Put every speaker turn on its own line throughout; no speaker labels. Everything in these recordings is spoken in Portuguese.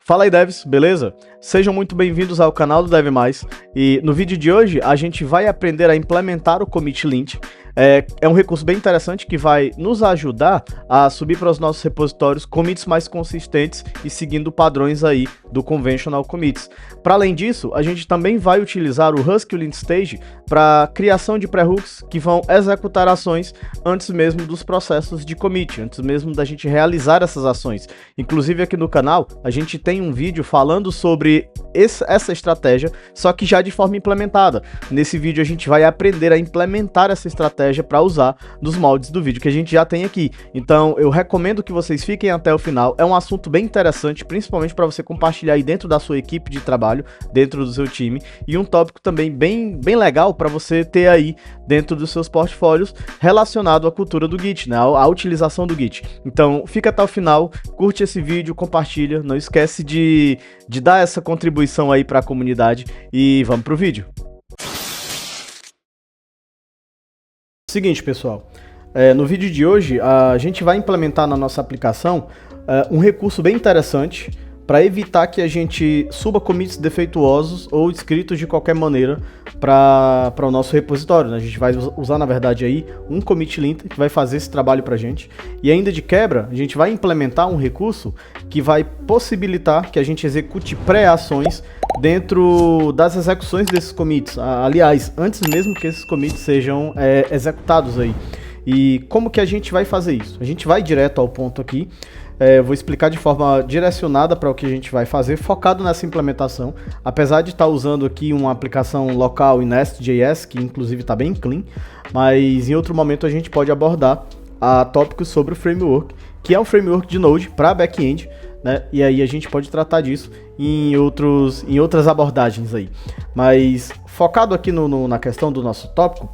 Fala aí, devs, beleza? Sejam muito bem-vindos ao canal do Dev+, e no vídeo de hoje a gente vai aprender a implementar o commit lint. É um recurso bem interessante que vai nos ajudar a subir para os nossos repositórios commits mais consistentes e seguindo padrões aí do conventional commits. Para além disso, a gente também vai utilizar o Husky Lint Stage para criação de pré-hooks que vão executar ações antes mesmo dos processos de commit, antes mesmo da gente realizar essas ações. Inclusive aqui no canal a gente tem um vídeo falando sobre essa estratégia, só que já de forma implementada. Nesse vídeo a gente vai aprender a implementar essa estratégia para usar nos moldes do vídeo que a gente já tem aqui. Então eu recomendo que vocês fiquem até o final. É um assunto bem interessante, principalmente para você compartilhar aí dentro da sua equipe de trabalho, dentro do seu time, e um tópico também bem legal para você ter aí dentro dos seus portfólios relacionado à cultura do Git, né? A utilização do Git. Então fica até o final, curte esse vídeo, compartilha, não esquece de dar essa contribuição aí para a comunidade e vamos pro vídeo. Seguinte, pessoal, no vídeo de hoje a gente vai implementar na nossa aplicação um recurso bem interessante para evitar que a gente suba commits defeituosos ou escritos de qualquer maneira para o nosso repositório, né? A gente vai usar, na verdade, aí um commit lint que vai fazer esse trabalho para a gente. E ainda de quebra, a gente vai implementar um recurso que vai possibilitar que a gente execute pré-ações dentro das execuções desses commits. Aliás, antes mesmo que esses commits sejam executados aí. E como que a gente vai fazer isso? A gente vai direto ao ponto aqui. Vou explicar de forma direcionada para o que a gente vai fazer, focado nessa implementação. Apesar de estar usando aqui uma aplicação local em Nest.js, que inclusive está bem clean, mas em outro momento a gente pode abordar tópicos sobre o framework, que é um framework de Node para back-end, né? E aí a gente pode tratar disso em outras abordagens aí. Mas focado aqui na questão do nosso tópico,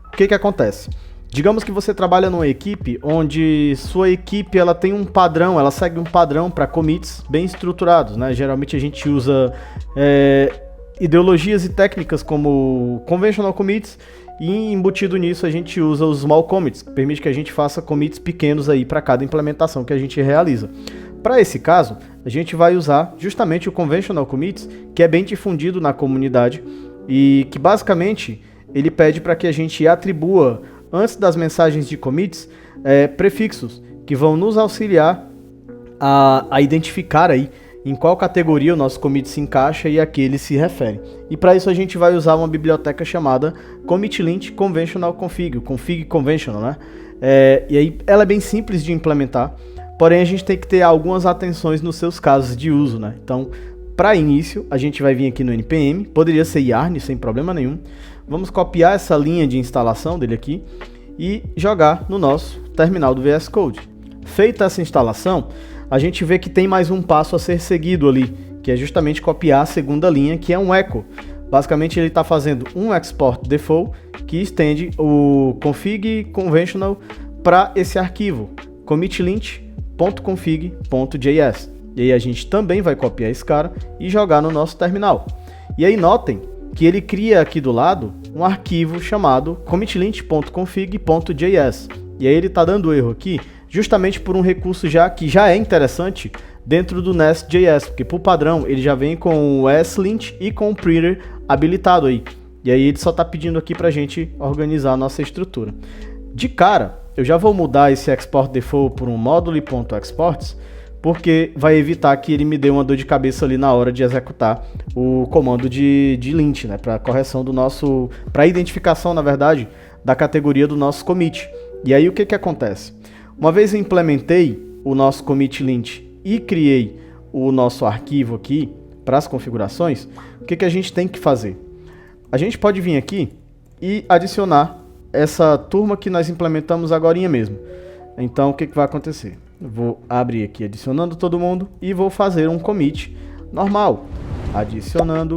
o que acontece? Digamos que você trabalha numa equipe onde sua equipe ela tem um padrão, ela segue um padrão para commits bem estruturados, né? Geralmente a gente usa ideologias e técnicas como conventional commits, e embutido nisso a gente usa os small commits, que permite que a gente faça commits pequenos aí para cada implementação que a gente realiza. Para esse caso, a gente vai usar justamente o conventional commits, que é bem difundido na comunidade e que basicamente ele pede para que a gente atribua antes das mensagens de commits, prefixos que vão nos auxiliar a identificar aí em qual categoria o nosso commit se encaixa e a que ele se refere. E para isso a gente vai usar uma biblioteca chamada commit lint conventional config, o config conventional, né? E aí ela é bem simples de implementar, porém a gente tem que ter algumas atenções nos seus casos de uso, né? Então, para início, a gente vai vir aqui no npm, poderia ser yarn sem problema nenhum. Vamos copiar essa linha de instalação dele aqui e jogar no nosso terminal do VS Code. Feita essa instalação, a gente vê que tem mais um passo a ser seguido ali, que é justamente copiar a segunda linha, que é um echo. Basicamente ele está fazendo um export default que estende o config conventional para esse arquivo, commitlint.config.js. E aí a gente também vai copiar esse cara e jogar no nosso terminal. E aí notem que ele cria aqui do lado um arquivo chamado commitlint.config.js. E aí ele está dando erro aqui justamente por um recurso que já é interessante dentro do Nest.js, porque por padrão ele já vem com o slint e com o printer habilitado aí. E aí ele só está pedindo aqui para a gente organizar a nossa estrutura. De cara, eu já vou mudar esse export default por um module.exports, porque vai evitar que ele me dê uma dor de cabeça ali na hora de executar o comando de lint, né, para correção do nosso, para identificação, na verdade, da categoria do nosso commit. E aí o que acontece? Uma vez eu implementei o nosso commit lint e criei o nosso arquivo aqui para as configurações, o que a gente tem que fazer? A gente pode vir aqui e adicionar essa turma que nós implementamos agorinha mesmo. Então o que vai acontecer? Eu vou abrir aqui adicionando todo mundo e vou fazer um commit normal. Adicionando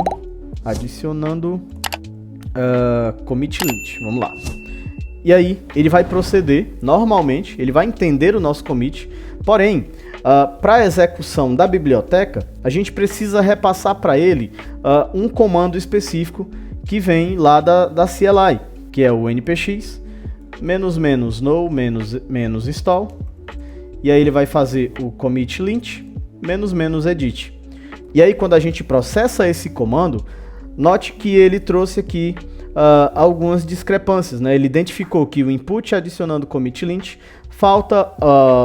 commit lint. Vamos lá. E aí ele vai proceder normalmente, ele vai entender o nosso commit, porém, para a execução da biblioteca, a gente precisa repassar para ele um comando específico que vem lá da CLI, que é o npx -no -install. E aí ele vai fazer o commit lint -edit. E aí quando a gente processa esse comando, note que ele trouxe aqui algumas discrepâncias, né? Ele identificou que o input adicionando commit lint falta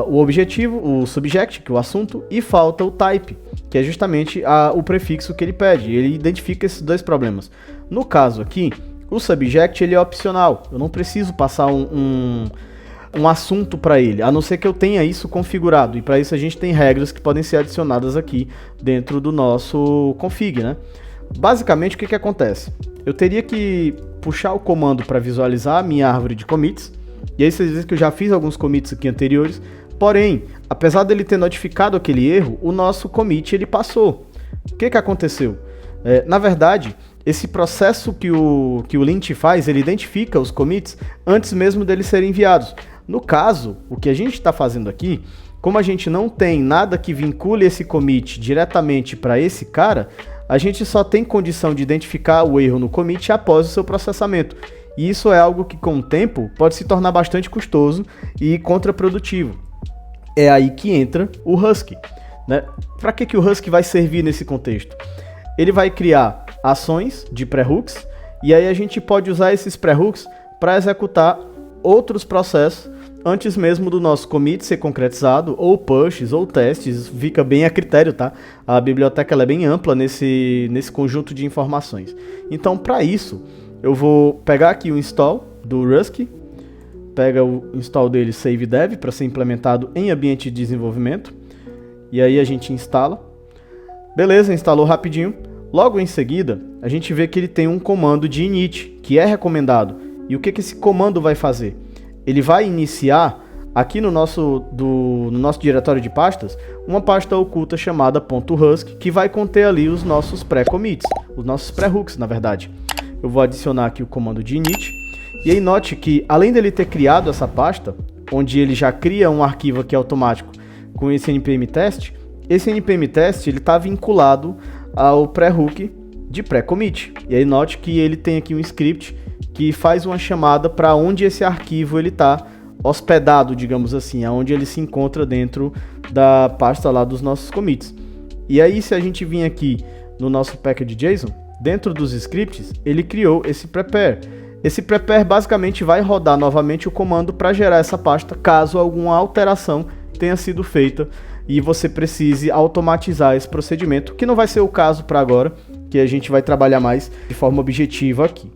o objetivo, o subject, que é o assunto, e falta o type, que é justamente o prefixo que ele pede. Ele identifica esses dois problemas. No caso aqui, o subject ele é opcional. Eu não preciso passar um assunto para ele, a não ser que eu tenha isso configurado. E para isso a gente tem regras que podem ser adicionadas aqui dentro do nosso config, né? Basicamente, o que acontece? Eu teria que puxar o comando para visualizar a minha árvore de commits. E aí vocês veem que eu já fiz alguns commits aqui anteriores. Porém, apesar dele ter notificado aquele erro, o nosso commit ele passou. O que aconteceu? Na verdade, esse processo que o lint faz, ele identifica os commits antes mesmo deles serem enviados. No caso, o que a gente está fazendo aqui, como a gente não tem nada que vincule esse commit diretamente para esse cara, a gente só tem condição de identificar o erro no commit após o seu processamento. E isso é algo que, com o tempo, pode se tornar bastante custoso e contraprodutivo. É aí que entra o Husky, né? Para que o Husky vai servir nesse contexto? Ele vai criar ações de pré-hooks, e aí a gente pode usar esses pré-hooks para executar outros processos antes mesmo do nosso commit ser concretizado, ou pushes, ou testes, fica bem a critério, tá? A biblioteca ela é bem ampla nesse conjunto de informações. Então, para isso, eu vou pegar aqui o install do Husky, pega o install dele save dev para ser implementado em ambiente de desenvolvimento, e aí a gente instala. Beleza, instalou rapidinho. Logo em seguida, a gente vê que ele tem um comando de init, que é recomendado. E o que esse comando vai fazer? Ele vai iniciar, aqui no nosso diretório de pastas, uma pasta oculta chamada .husky, que vai conter ali os nossos pré-commits, os nossos pré-hooks, na verdade. Eu vou adicionar aqui o comando de init, e aí note que, além dele ter criado essa pasta, onde ele já cria um arquivo aqui automático com esse npm test, esse npm test está vinculado ao pré-hook de pré-commit. E aí note que ele tem aqui um script que faz uma chamada para onde esse arquivo ele está hospedado, digamos assim, aonde ele se encontra dentro da pasta lá dos nossos commits. E aí, se a gente vir aqui no nosso package.json, dentro dos scripts, ele criou esse prepare. Esse prepare basicamente vai rodar novamente o comando para gerar essa pasta, caso alguma alteração tenha sido feita e você precise automatizar esse procedimento, que não vai ser o caso para agora, que a gente vai trabalhar mais de forma objetiva aqui.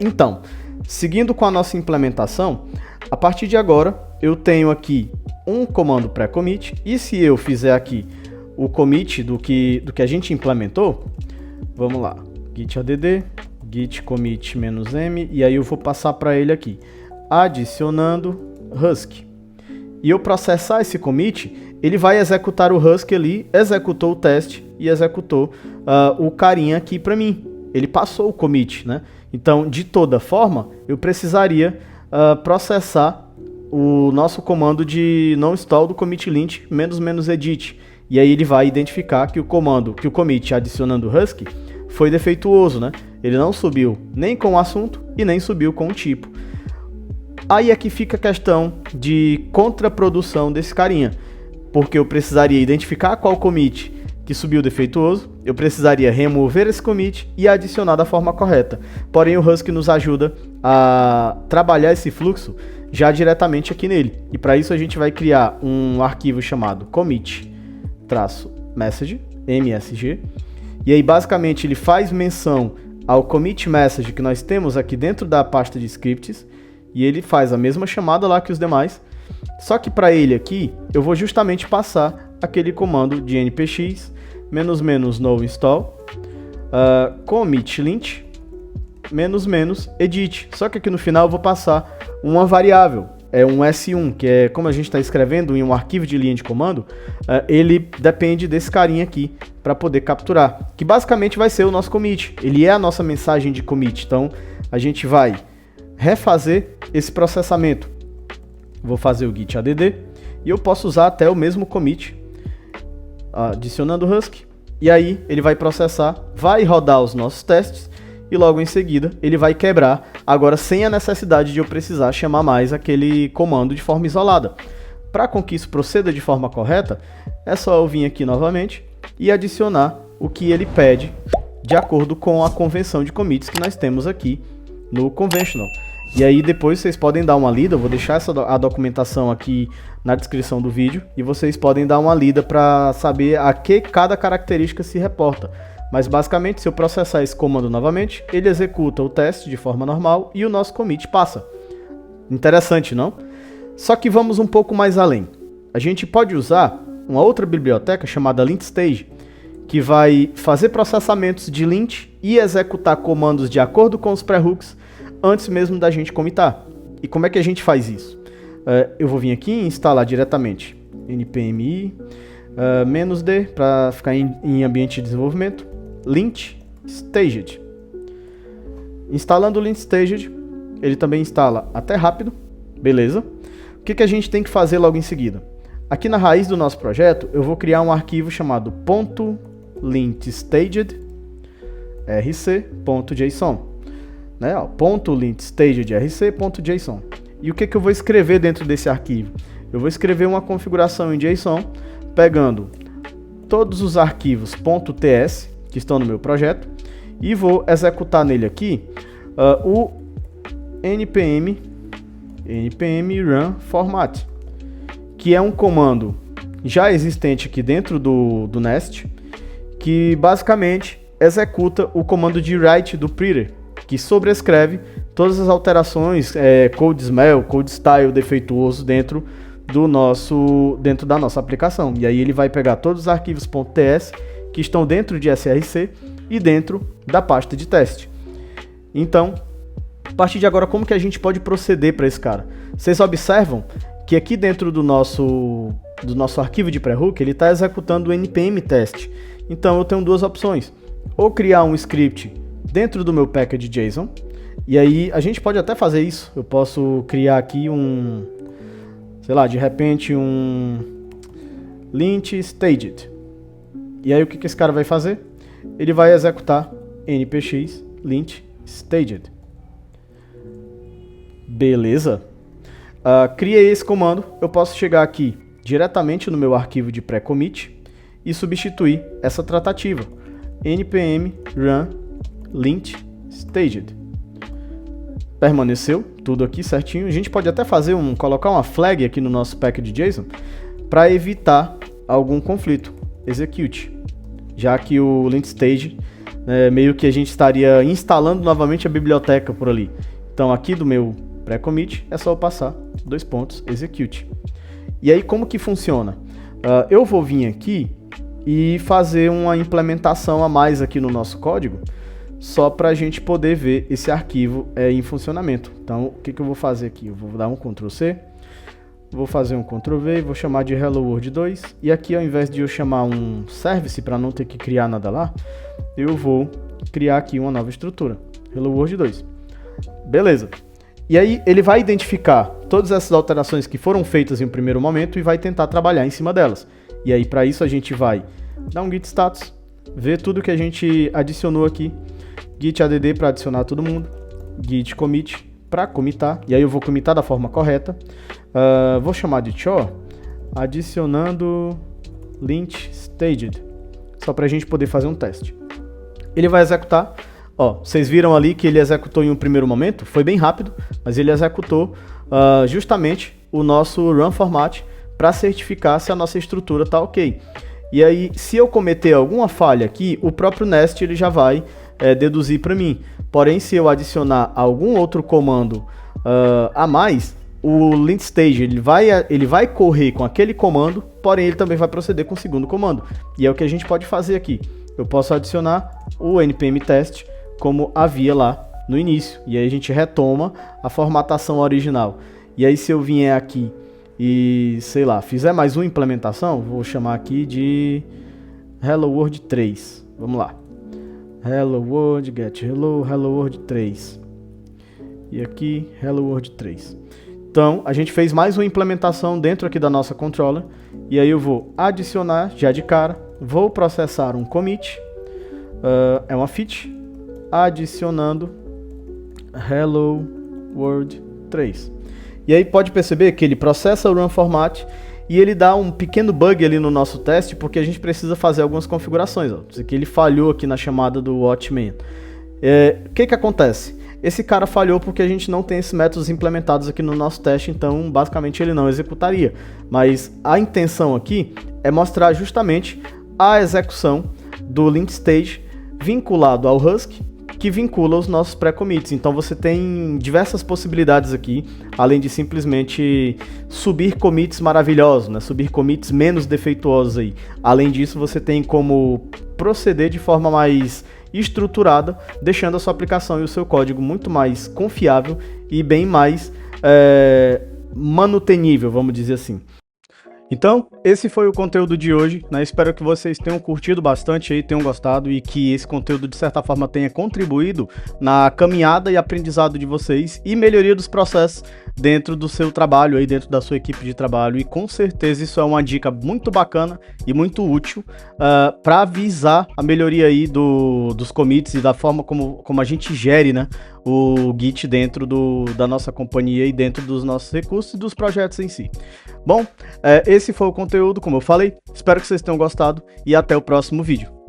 Então, seguindo com a nossa implementação, a partir de agora eu tenho aqui um comando pré-commit, e se eu fizer aqui o commit do que a gente implementou, vamos lá, git add, git commit -m, e aí eu vou passar para ele aqui, adicionando Husky. E eu processar esse commit, ele vai executar o Husky ali, executou o teste e executou o carinha aqui para mim. Ele passou o commit, né? Então, de toda forma, eu precisaria processar o nosso comando de não install do commit lint -edit. E aí ele vai identificar que o commit adicionando Husky foi defeituoso, né? Ele não subiu nem com o assunto e nem subiu com o tipo. Aí é que fica a questão de contraprodução desse carinha, porque eu precisaria identificar qual commit que subiu defeituoso, eu precisaria remover esse commit e adicionar da forma correta. Porém, o Husky nos ajuda a trabalhar esse fluxo já diretamente aqui nele. E para isso a gente vai criar um arquivo chamado commit-message, MSG. E aí basicamente ele faz menção ao commit message que nós temos aqui dentro da pasta de scripts, e ele faz a mesma chamada lá que os demais. Só que para ele aqui, eu vou justamente passar aquele comando de npx --no install commit lint -edit. Só que aqui no final eu vou passar uma variável, um S1, que é como a gente está escrevendo em um arquivo de linha de comando, ele depende desse carinha aqui para poder capturar, que basicamente vai ser o nosso commit. Ele é a nossa mensagem de commit. Então a gente vai refazer esse processamento. Vou fazer o git add e eu posso usar até o mesmo commit, adicionando o Husky, e aí ele vai processar, vai rodar os nossos testes e logo em seguida ele vai quebrar, agora sem a necessidade de eu precisar chamar mais aquele comando de forma isolada. Para com que isso proceda de forma correta, é só eu vir aqui novamente e adicionar o que ele pede de acordo com a convenção de commits que nós temos aqui no Conventional. E aí depois vocês podem dar uma lida, eu vou deixar a documentação aqui na descrição do vídeo, e vocês podem dar uma lida para saber a que cada característica se reporta. Mas basicamente, se eu processar esse comando novamente, ele executa o teste de forma normal e o nosso commit passa. Interessante, não? Só que vamos um pouco mais além. A gente pode usar uma outra biblioteca chamada lintstage, que vai fazer processamentos de lint e executar comandos de acordo com os pré-hooks antes mesmo da gente commitar. E como é que a gente faz isso? Eu vou vir aqui e instalar diretamente npm -d para ficar em ambiente de desenvolvimento, lint staged. Instalando o lint staged, ele também instala até rápido, beleza? O que a gente tem que fazer logo em seguida? Aqui na raiz do nosso projeto, eu vou criar um arquivo chamado .lintstaged rc.json, né? .lintstaged rc.json. E o que eu vou escrever dentro desse arquivo? Eu vou escrever uma configuração em JSON, pegando todos os arquivos .ts que estão no meu projeto, e vou executar nele aqui o npm run format, que é um comando já existente aqui dentro do Nest, que basicamente executa o comando de write do Pretty, que sobrescreve todas as alterações, code smell, code style defeituoso dentro da nossa aplicação. E aí ele vai pegar todos os arquivos .ts que estão dentro de src e dentro da pasta de teste. Então, a partir de agora, como que a gente pode proceder para esse cara? Vocês observam que aqui dentro do nosso arquivo de pré-hook, ele está executando o npm test. Então eu tenho duas opções: ou criar um script dentro do meu package JSON, e aí a gente pode até fazer isso. Eu posso criar aqui de repente um lint staged. E aí o que esse cara vai fazer? Ele vai executar npx lint staged. Beleza? Criei esse comando, eu posso chegar aqui diretamente no meu arquivo de pré-commit e substituir essa tratativa. npm run lint staged. Permaneceu tudo aqui certinho. A gente pode até colocar uma flag aqui no nosso package JSON para evitar algum conflito. Execute. Já que o lint stage, meio que a gente estaria instalando novamente a biblioteca por ali. Então aqui do meu pré-commit é só eu passar execute. E aí como que funciona? Eu vou vir aqui e fazer uma implementação a mais aqui no nosso código, só para a gente poder ver esse arquivo em funcionamento. Então, o que eu vou fazer aqui? Eu vou dar um Ctrl+C, vou fazer um Ctrl+V e vou chamar de Hello World 2. E aqui, ao invés de eu chamar um service para não ter que criar nada lá, eu vou criar aqui uma nova estrutura, Hello World 2. Beleza. E aí, ele vai identificar todas essas alterações que foram feitas em um primeiro momento e vai tentar trabalhar em cima delas. E aí, para isso, a gente vai dar um git status, ver tudo que a gente adicionou aqui, git add para adicionar todo mundo, git commit para commitar, e aí eu vou commitar da forma correta. Vou chamar de cho, adicionando lint staged, só para a gente poder fazer um teste. Ele vai executar. Vocês viram ali que ele executou em um primeiro momento, foi bem rápido, mas ele executou justamente o nosso run format para certificar se a nossa estrutura está ok. E aí, se eu cometer alguma falha aqui, o próprio Nest ele já vai deduzir para mim. Porém, se eu adicionar algum outro comando a mais, o lint stage ele vai correr com aquele comando, porém ele também vai proceder com o segundo comando. E é o que a gente pode fazer aqui. Eu posso adicionar o npm test como havia lá no início. E aí a gente retoma a formatação original. E aí se eu vier aqui e, fizer mais uma implementação, vou chamar aqui de Hello World 3. Vamos lá. Hello World, get hello, Hello World 3. E aqui, Hello World 3. Então, a gente fez mais uma implementação dentro aqui da nossa controller. E aí eu vou adicionar, já de cara, vou processar um commit. É uma feat, adicionando Hello World 3. E aí pode perceber que ele processa o run format e ele dá um pequeno bug ali no nosso teste, porque a gente precisa fazer algumas configurações. Ó. Isso aqui ele falhou aqui na chamada do Watchman. O que acontece? Esse cara falhou porque a gente não tem esses métodos implementados aqui no nosso teste, então basicamente ele não executaria. Mas a intenção aqui é mostrar justamente a execução do lint stage vinculado ao Husk, que vincula os nossos pré-commits. Então você tem diversas possibilidades aqui, além de simplesmente subir commits maravilhosos, né? Subir commits menos defeituosos aí. Além disso, você tem como proceder de forma mais estruturada, deixando a sua aplicação e o seu código muito mais confiável e bem mais manutenível, vamos dizer assim. Então, esse foi o conteúdo de hoje, né? Espero que vocês tenham curtido bastante aí, tenham gostado e que esse conteúdo de certa forma tenha contribuído na caminhada e aprendizado de vocês e melhoria dos processos dentro do seu trabalho aí, dentro da sua equipe de trabalho, e com certeza isso é uma dica muito bacana e muito útil para avisar a melhoria aí dos commits e da forma como a gente gere, né, o Git dentro da nossa companhia e dentro dos nossos recursos e dos projetos em si. Bom, esse foi o conteúdo, como eu falei, espero que vocês tenham gostado e até o próximo vídeo.